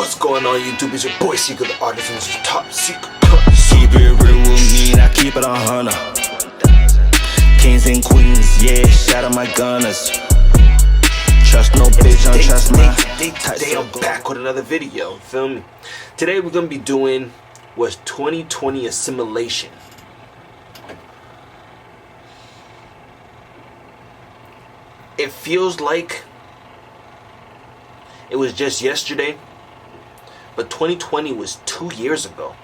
What's going on, YouTube? It's your boy Secret the Artist, and this is Top Secret. Keep it real with me, and I keep it 100. Kings and queens, yeah, shout out my gunners. Trust no bitch, don't trust my. Today I'm back with another video. Feel me? Today we're gonna be doing was 2020 assimilation. It feels like it was just yesterday, but 2020 was 2 years ago.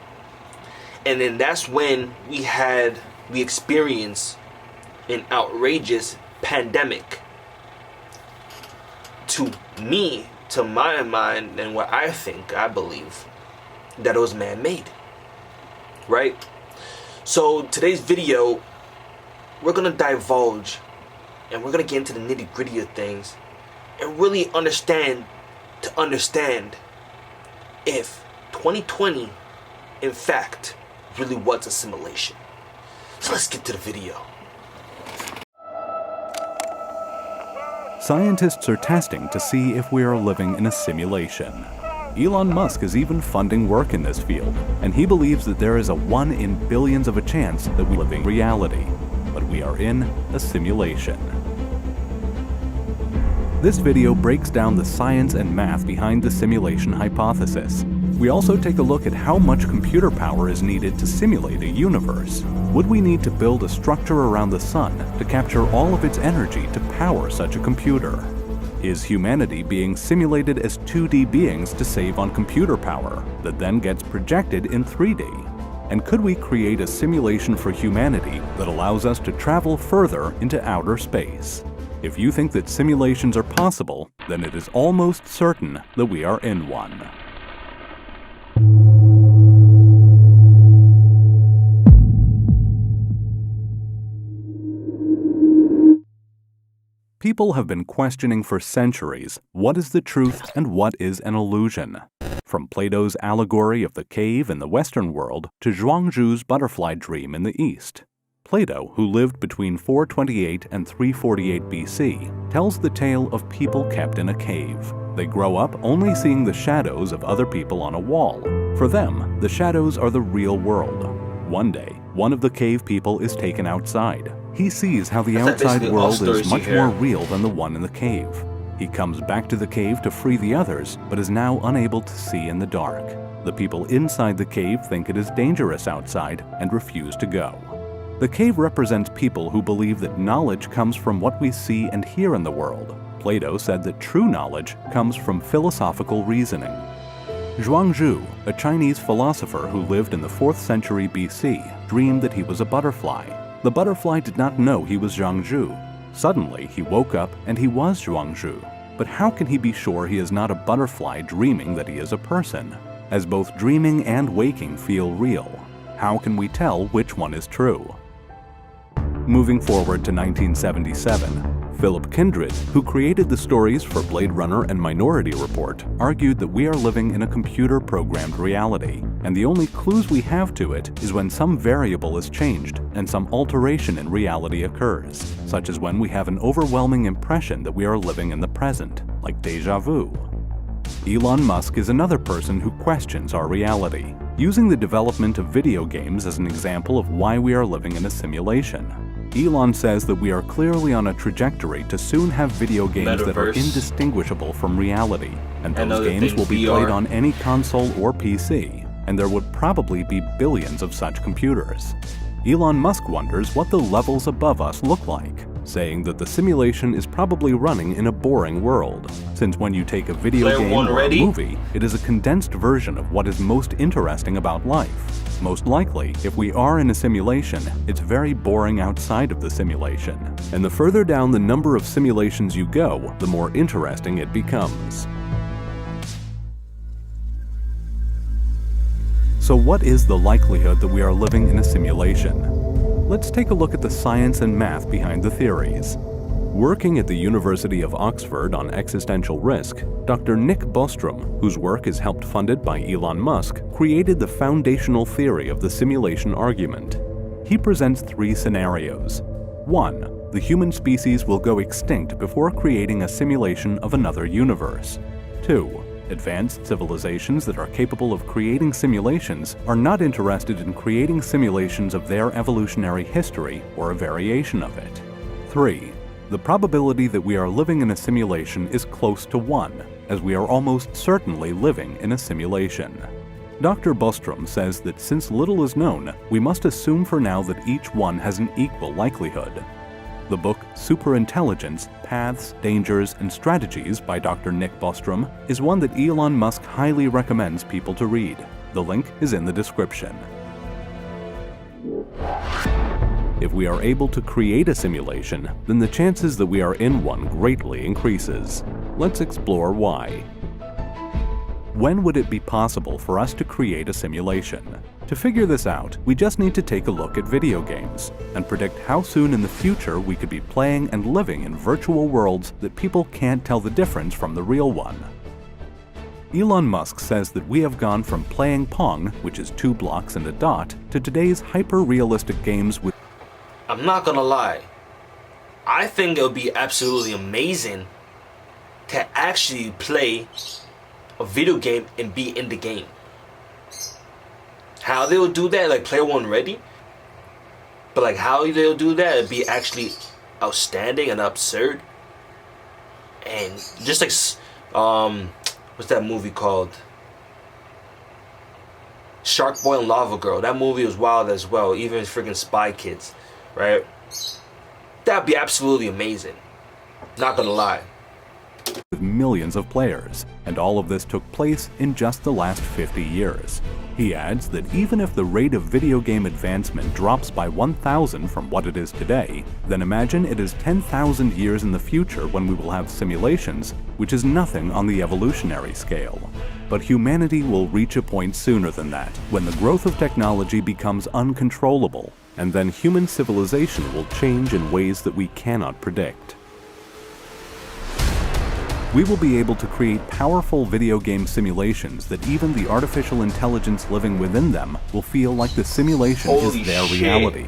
And then that's when we experienced an outrageous pandemic. To me, to my mind, and what I think, I believe, that it was man-made. Right? So today's video, we're going to divulge and we're going to get into the nitty-gritty of things and really understand if 2020, in fact, really was assimilation. So let's get to the video. Scientists are testing to see if we are living in a simulation. Elon Musk is even funding work in this field, and he believes that there is a 1 in billions of a chance that we live in reality, but we are in a simulation. This video breaks down the science and math behind the simulation hypothesis. We also take a look at how much computer power is needed to simulate a universe. Would we need to build a structure around the sun to capture all of its energy to power such a computer? Is humanity being simulated as 2D beings to save on computer power that then gets projected in 3D? And could we create a simulation for humanity that allows us to travel further into outer space? If you think that simulations are possible, then it is almost certain that we are in one. People have been questioning for centuries what is the truth and what is an illusion. From Plato's allegory of the cave in the Western world to Zhuangzhu's butterfly dream in the East. Plato, who lived between 428 and 348 BC, tells the tale of people kept in a cave. They grow up only seeing the shadows of other people on a wall. For them, the shadows are the real world. One day, one of the cave people is taken outside. He sees how the outside world is much more real than the one in the cave. He comes back to the cave to free the others, but is now unable to see in the dark. The people inside the cave think it is dangerous outside and refuse to go. The cave represents people who believe that knowledge comes from what we see and hear in the world. Plato said that true knowledge comes from philosophical reasoning. Zhuangzhu, a Chinese philosopher who lived in the 4th century BC, dreamed that he was a butterfly. The butterfly did not know he was Zhuangzhu. Suddenly, he woke up and he was Zhuangzhu. But how can he be sure he is not a butterfly dreaming that he is a person? As both dreaming and waking feel real, how can we tell which one is true? Moving forward to 1977, Philip Kindred, who created the stories for Blade Runner and Minority Report, argued that we are living in a computer-programmed reality, and the only clues we have to it is when some variable is changed and some alteration in reality occurs, such as when we have an overwhelming impression that we are living in the present, like déjà vu. Elon Musk is another person who questions our reality, using the development of video games as an example of why we are living in a simulation. Elon says that we are clearly on a trajectory to soon have video games that are indistinguishable from reality, and those games will be played on any console or PC, and there would probably be billions of such computers. Elon Musk wonders what the levels above us look like, saying that the simulation is probably running in a boring world, since when you take a video game or a movie, it is a condensed version of what is most interesting about life. Most likely, if we are in a simulation, it's very boring outside of the simulation, and the further down the number of simulations you go, the more interesting it becomes. So what is the likelihood that we are living in a simulation? Let's take a look at the science and math behind the theories. Working at the University of Oxford on existential risk, Dr. Nick Bostrom, whose work is helped funded by Elon Musk, created the foundational theory of the simulation argument. He presents 3 scenarios. 1. The human species will go extinct before creating a simulation of another universe. 2. Advanced civilizations that are capable of creating simulations are not interested in creating simulations of their evolutionary history or a variation of it. 3. The probability that we are living in a simulation is close to 1, as we are almost certainly living in a simulation. Dr. Bostrom says that since little is known, we must assume for now that each one has an equal likelihood. The book Superintelligence: Paths, Dangers, and Strategies by Dr. Nick Bostrom is one that Elon Musk highly recommends people to read. The link is in the description. If we are able to create a simulation, then the chances that we are in one greatly increases. Let's explore why. When would it be possible for us to create a simulation? To figure this out, we just need to take a look at video games and predict how soon in the future we could be playing and living in virtual worlds that people can't tell the difference from the real one. Elon Musk says that we have gone from playing Pong, which is 2 blocks and a dot, to today's hyper-realistic games with... I'm not gonna lie, I think it would be absolutely amazing to actually play a video game and be in the game. How they'll do that, like Player One Ready, but like how they'll do that, it'd be actually outstanding and absurd. And just like, what's that movie called? Shark Boy and Lava Girl. That movie was wild as well. Even freaking Spy Kids, right? That'd be absolutely amazing. Not gonna lie. With millions of players, and all of this took place in just the last 50 years. He adds that even if the rate of video game advancement drops by 1,000 from what it is today, then imagine it is 10,000 years in the future when we will have simulations, which is nothing on the evolutionary scale. But humanity will reach a point sooner than that, when the growth of technology becomes uncontrollable, and then human civilization will change in ways that we cannot predict. We will be able to create powerful video game simulations that even the artificial intelligence living within them will feel like the simulation Holy is their shit. reality.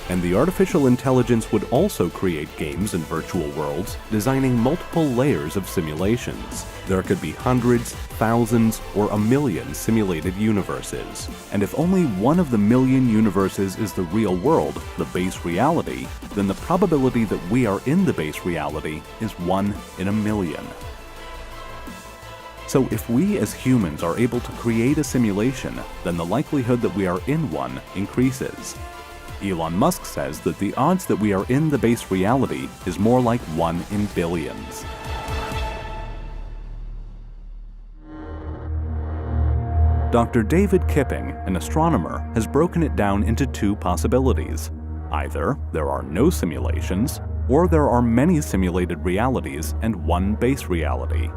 And the artificial intelligence would also create games in virtual worlds, designing multiple layers of simulations. There could be hundreds, thousands, or a million simulated universes. And if only one of the million universes is the real world, the base reality, then the probability that we are in the base reality is 1 in a million. So if we as humans are able to create a simulation, then the likelihood that we are in one increases. Elon Musk says that the odds that we are in the base reality is more like 1 in billions. Dr. David Kipping, an astronomer, has broken it down into 2 possibilities. Either there are no simulations, or there are many simulated realities and 1 base reality.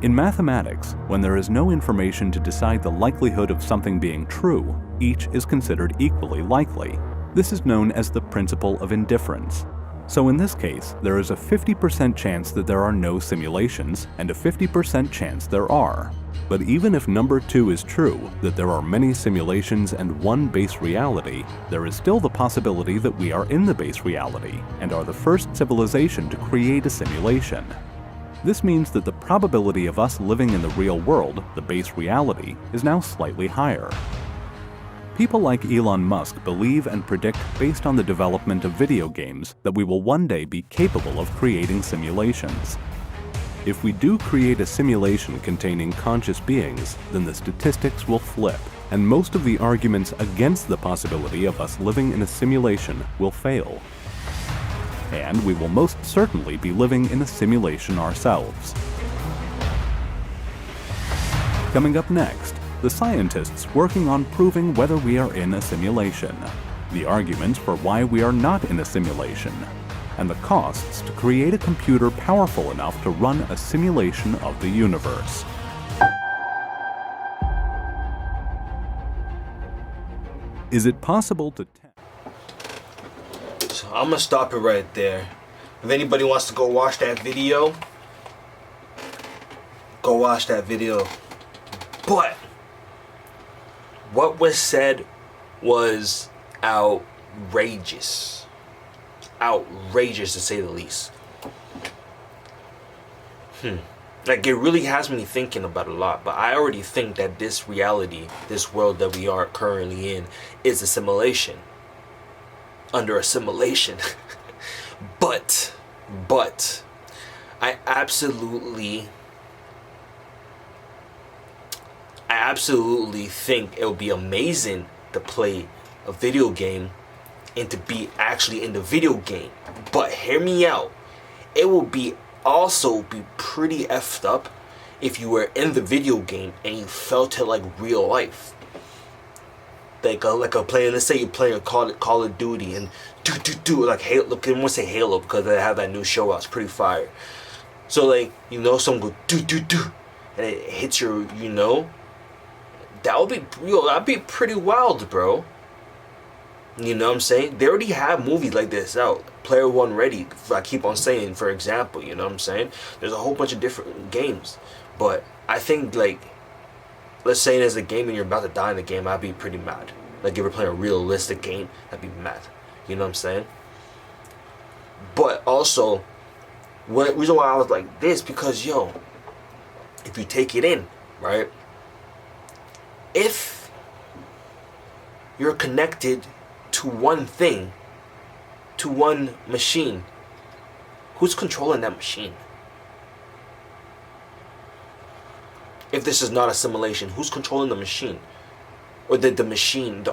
In mathematics, when there is no information to decide the likelihood of something being true, each is considered equally likely. This is known as the principle of indifference. So in this case, there is a 50% chance that there are no simulations and a 50% chance there are. But even if number 2 is true, that there are many simulations and 1 base reality, there is still the possibility that we are in the base reality and are the first civilization to create a simulation. This means that the probability of us living in the real world, the base reality, is now slightly higher. People like Elon Musk believe and predict based on the development of video games that we will one day be capable of creating simulations. If we do create a simulation containing conscious beings, then the statistics will flip, and most of the arguments against the possibility of us living in a simulation will fail. And we will most certainly be living in a simulation ourselves. Coming up next, the scientists working on proving whether we are in a simulation, the arguments for why we are not in a simulation, and the costs to create a computer powerful enough to run a simulation of the universe. Is it possible to So I'm gonna stop it right there. If anybody wants to go watch that video, go watch that video. But what was said was outrageous. Outrageous to say the least. Like, it really has me thinking about a lot. But I already think that this reality, this world that we are currently in, is a simulation. Under a simulation. But I absolutely think it would be amazing to play a video game and to be actually in the video game. But hear me out. It will be also be pretty effed up if you were in the video game and you felt it like real life. Like a player, let's say you're playing a Call of Duty and do like Halo. Look, I won't say Halo because they have that new show out. It's pretty fire. So like, you know, someone go do and it hits your, you know, that would be that'd be pretty wild, bro. You know what I'm saying? They already have movies like this out. Player One Ready, I keep on saying, for example, you know what I'm saying? There's a whole bunch of different games. But I think, like, let's say there's a game and you're about to die in the game, I'd be pretty mad. Like, if you're playing a realistic game, I'd be mad. You know what I'm saying? But also, reason why I was like this, because, yo, if you take it in, right? If you're connected to one thing, to one machine, who's controlling that machine? If this is not a simulation, who's controlling the machine? Or did the machine, the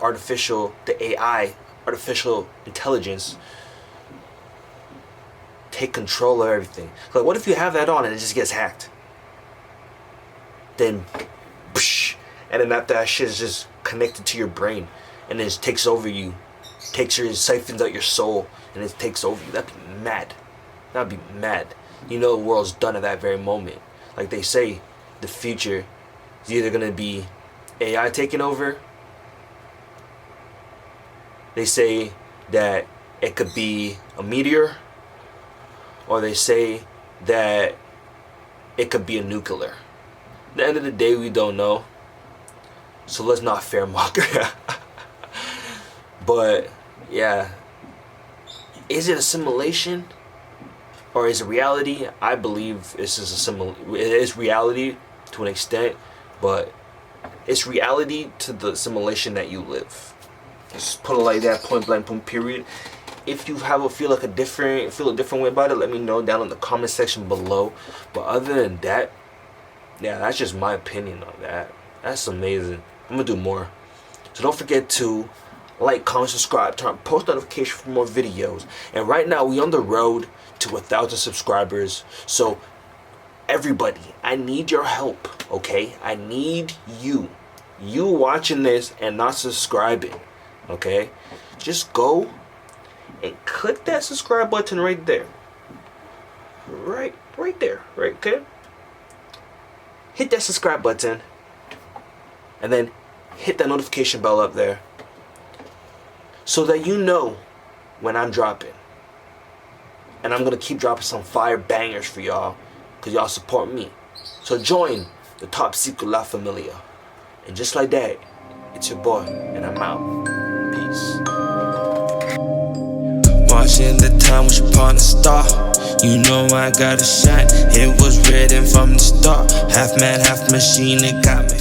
AI, artificial intelligence, take control of everything? Like, what if you have that on and it just gets hacked? Then, psh, and then that shit is just connected to your brain and it just takes over you. Siphons out your soul and it takes over you. That'd be mad. That'd be mad. You know the world's done at that very moment. Like they say, the future is either gonna be AI taking over. They say that it could be a meteor, or they say that it could be a nuclear. At the end of the day, we don't know. So let's not fearmonger. But yeah, is it a simulation or is it reality? I believe this is it is reality to an extent, but it's reality to the simulation that you live. Just put it like that, point blank, point period. If you feel a different way about it, let me know down in the comment section below. But other than that, yeah, that's just my opinion on that. That's amazing. I'm gonna do more. So don't forget to like, comment, subscribe, turn on post notification for more videos. And right now we on the road to 1,000 subscribers. So everybody, I need your help, okay? I need you watching this and not subscribing, okay? Just go and click that subscribe button right there. Right there, right, okay? Hit that subscribe button and then hit that notification bell up there, so that you know when I'm dropping. And I'm gonna keep dropping some fire bangers for y'all, because y'all support me. So join the Top Secret La Familia. And just like that, it's your boy, and I'm out. Peace. Watching the time with your partner star. You know I got a shot. It was written from the start. Half man, half machine, it got me.